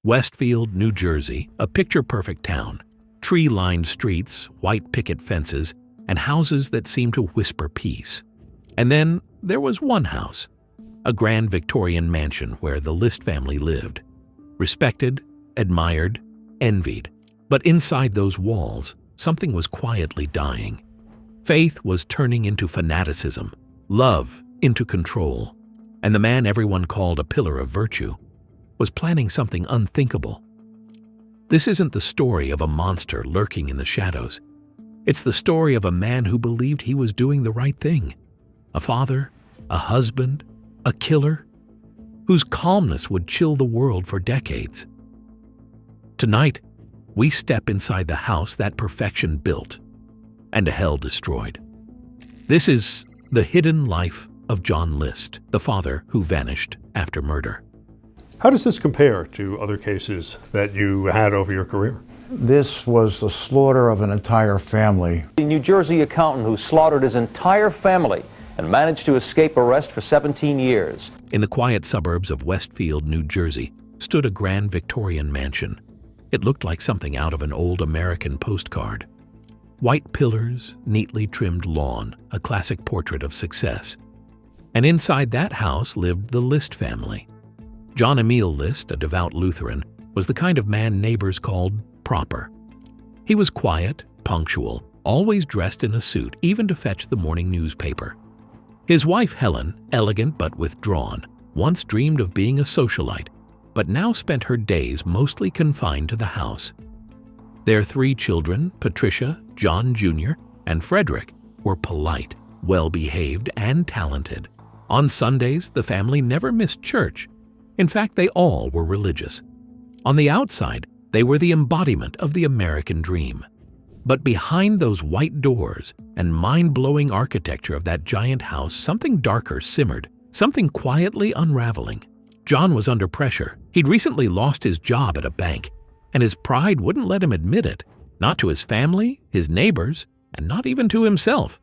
Westfield, New Jersey, a picture-perfect town. Tree-lined streets, white picket fences, and houses that seemed to whisper peace. And then there was one house, a grand Victorian mansion where the List family lived. Respected, admired, envied. But inside those walls, something was quietly dying. Faith was turning into fanaticism, love into control, and the man everyone called a pillar of virtue was planning something unthinkable. This isn't the story of a monster lurking in the shadows. It's the story of a man who believed he was doing the right thing. A father, a husband, a killer, whose calmness would chill the world for decades. Tonight, we step inside the house that perfection built and a hell destroyed. This is the hidden life of John List, the father who vanished after murder. How does this compare to other cases that you had over your career? This was the slaughter of an entire family. The New Jersey accountant who slaughtered his entire family and managed to escape arrest for 17 years. In the quiet suburbs of Westfield, New Jersey, stood a grand Victorian mansion. It looked like something out of an old American postcard. White pillars, neatly trimmed lawn, a classic portrait of success. And inside that house lived the List family. John Emil List, a devout Lutheran, was the kind of man neighbors called proper. He was quiet, punctual, always dressed in a suit, even to fetch the morning newspaper. His wife Helen, elegant but withdrawn, once dreamed of being a socialite, but now spent her days mostly confined to the house. Their 3 children, Patricia, John Jr., and Frederick, were polite, well-behaved, and talented. On Sundays, the family never missed church. In fact, they all were religious. On the outside, they were the embodiment of the American dream. But behind those white doors and mind-blowing architecture of that giant house, something darker simmered, something quietly unraveling. John was under pressure. He'd recently lost his job at a bank, and his pride wouldn't let him admit it, not to his family, his neighbors, and not even to himself.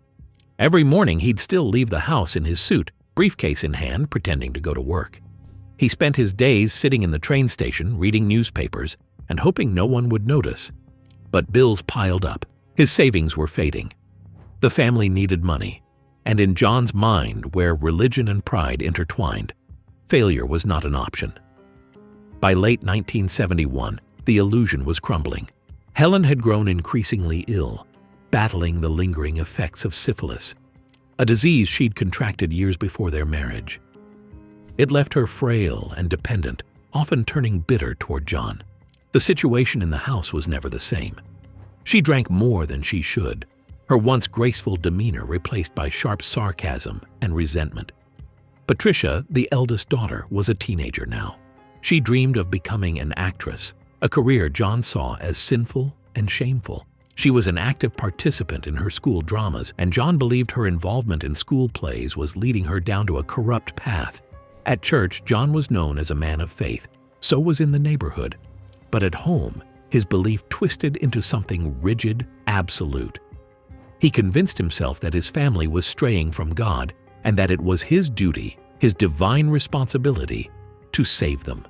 Every morning, he'd still leave the house in his suit, briefcase in hand, pretending to go to work. He spent his days sitting in the train station, reading newspapers, and hoping no one would notice. But bills piled up. His savings were fading. The family needed money, and in John's mind, where religion and pride intertwined, failure was not an option. By late 1971, the illusion was crumbling. Helen had grown increasingly ill, battling the lingering effects of syphilis, a disease she'd contracted years before their marriage. It left her frail and dependent, often turning bitter toward John. The situation in the house was never the same. She drank more than she should, her once graceful demeanor replaced by sharp sarcasm and resentment. Patricia, the eldest daughter, was a teenager now. She dreamed of becoming an actress, a career John saw as sinful and shameful. She was an active participant in her school dramas, and John believed her involvement in school plays was leading her down to a corrupt path. At church, John was known as a man of faith. So was in the neighborhood. But at home, his belief twisted into something rigid, absolute. He convinced himself that his family was straying from God and that it was his duty, his divine responsibility, to save them.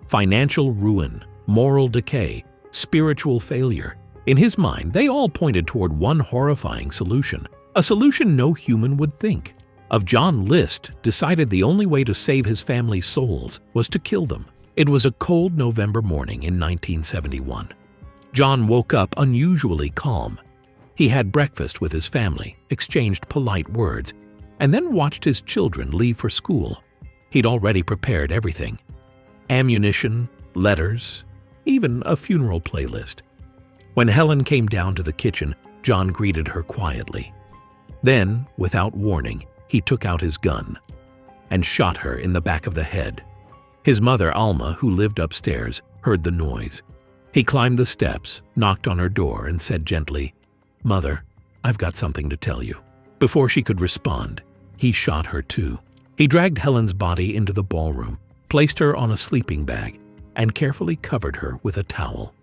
Financial ruin, moral decay, spiritual failure. In his mind, they all pointed toward one horrifying solution, a solution no human would think of. John List decided the only way to save his family's souls was to kill them. It was a cold November morning in 1971. John woke up unusually calm. He had breakfast with his family, exchanged polite words, and then watched his children leave for school. He'd already prepared everything: ammunition, letters, even a funeral playlist. When Helen came down to the kitchen, John greeted her quietly. Then, without warning, he took out his gun and shot her in the back of the head. His mother, Alma, who lived upstairs, heard the noise. He climbed the steps, knocked on her door, and said gently, "Mother, I've got something to tell you." Before she could respond, he shot her too. He dragged Helen's body into the ballroom, placed her on a sleeping bag, and carefully covered her with a towel.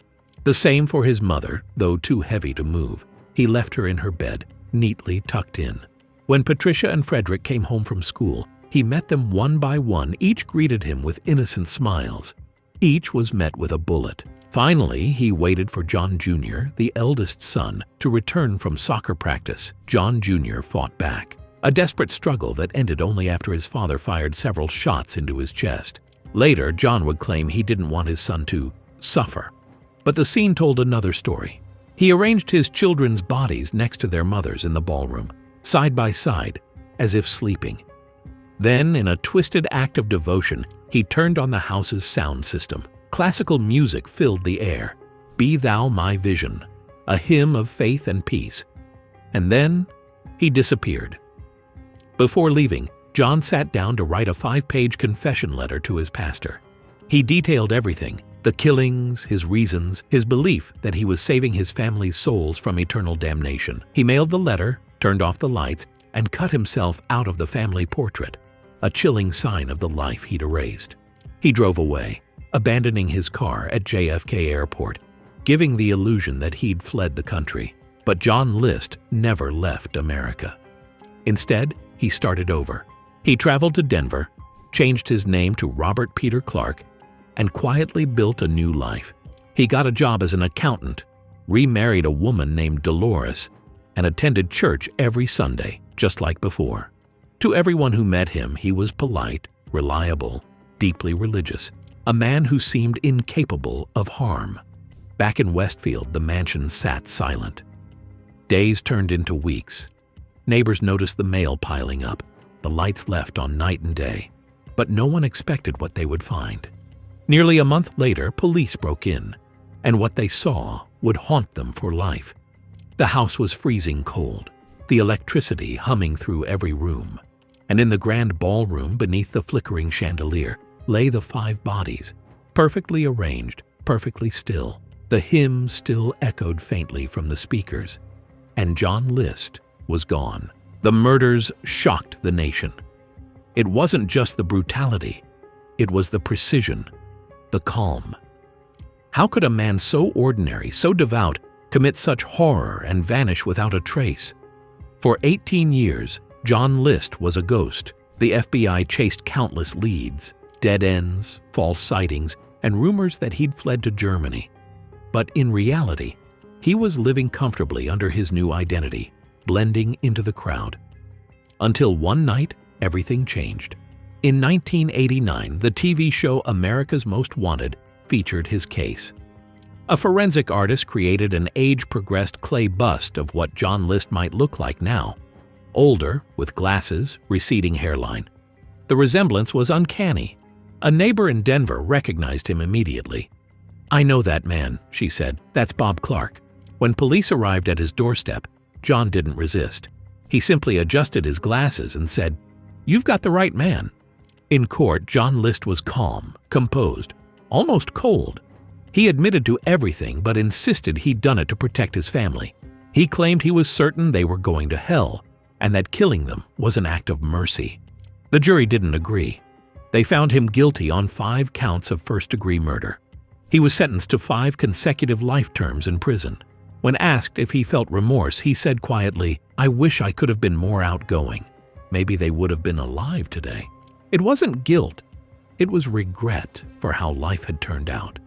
The same for his mother, though too heavy to move. He left her in her bed, neatly tucked in. When Patricia and Frederick came home from school, he met them one by one. Each greeted him with innocent smiles. Each was met with a bullet. Finally, he waited for John Jr., the eldest son, to return from soccer practice. John Jr. fought back, a desperate struggle that ended only after his father fired several shots into his chest. Later, John would claim he didn't want his son to suffer. But the scene told another story. He arranged his children's bodies next to their mothers in the ballroom, side by side, as if sleeping. Then, in a twisted act of devotion, he turned on the house's sound system. Classical music filled the air. "Be Thou My Vision," a hymn of faith and peace. And then, he disappeared. Before leaving, John sat down to write a 5-page confession letter to his pastor. He detailed everything: the killings, his reasons, his belief that he was saving his family's souls from eternal damnation. He mailed the letter, turned off the lights, and cut himself out of the family portrait, a chilling sign of the life he'd erased. He drove away, abandoning his car at JFK Airport, giving the illusion that he'd fled the country. But John List never left America. Instead, he started over. He traveled to Denver, changed his name to Robert Peter Clark, and quietly built a new life. He got a job as an accountant, remarried a woman named Dolores, and attended church every Sunday, just like before. To everyone who met him, he was polite, reliable, deeply religious, a man who seemed incapable of harm. Back in Westfield, the mansion sat silent. Days turned into weeks. Neighbors noticed the mail piling up, the lights left on night and day, but no one expected what they would find. Nearly a month later, police broke in, and what they saw would haunt them for life. The house was freezing cold, the electricity humming through every room, and in the grand ballroom beneath the flickering chandelier lay the 5 bodies, perfectly arranged, perfectly still. The hymn still echoed faintly from the speakers, and John List was gone. The murders shocked the nation. It wasn't just the brutality, it was the precision, the calm. How could a man so ordinary, so devout, commit such horror and vanish without a trace? For 18 years, John List was a ghost. The FBI chased countless leads, dead ends, false sightings, and rumors that he'd fled to Germany. But in reality, he was living comfortably under his new identity, blending into the crowd. Until one night, everything changed. In 1989, the TV show America's Most Wanted featured his case. A forensic artist created an age-progressed clay bust of what John List might look like now. Older, with glasses, receding hairline. The resemblance was uncanny. A neighbor in Denver recognized him immediately. "I know that man," she said. "That's Bob Clark." When police arrived at his doorstep, John didn't resist. He simply adjusted his glasses and said, "You've got the right man." In court, John List was calm, composed, almost cold. He admitted to everything but insisted he'd done it to protect his family. He claimed he was certain they were going to hell, and that killing them was an act of mercy. The jury didn't agree. They found him guilty on 5 counts of first-degree murder. He was sentenced to 5 consecutive life terms in prison. When asked if he felt remorse, he said quietly, "I wish I could have been more outgoing. Maybe they would have been alive today." It wasn't guilt. It was regret for how life had turned out.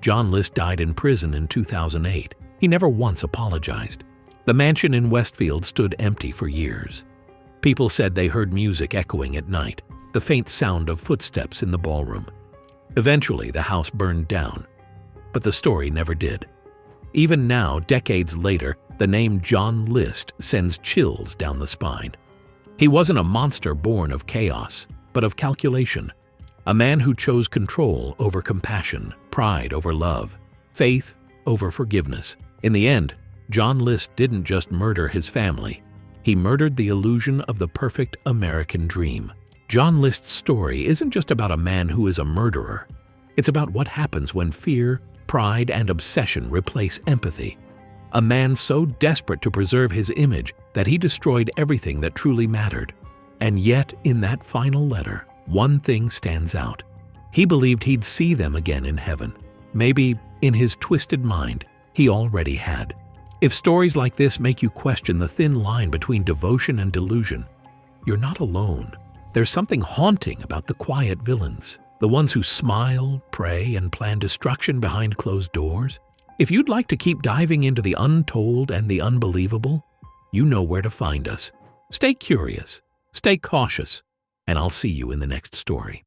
John List died in prison in 2008. He never once apologized. The mansion in Westfield stood empty for years. People said they heard music echoing at night, the faint sound of footsteps in the ballroom. Eventually, the house burned down, but the story never did. Even now, decades later, the name John List sends chills down the spine. He wasn't a monster born of chaos, but of calculation. A man who chose control over compassion, pride over love, faith over forgiveness. In the end, John List didn't just murder his family. He murdered the illusion of the perfect American dream. John List's story isn't just about a man who is a murderer. It's about what happens when fear, pride, and obsession replace empathy. A man so desperate to preserve his image that he destroyed everything that truly mattered. And yet, in that final letter, one thing stands out. He believed he'd see them again in heaven. Maybe, in his twisted mind, he already had. If stories like this make you question the thin line between devotion and delusion, you're not alone. There's something haunting about the quiet villains, The ones who smile, pray, and plan destruction behind closed doors? If you'd like to keep diving into the untold and the unbelievable, you know where to find us. Stay curious, stay cautious, and I'll see you in the next story.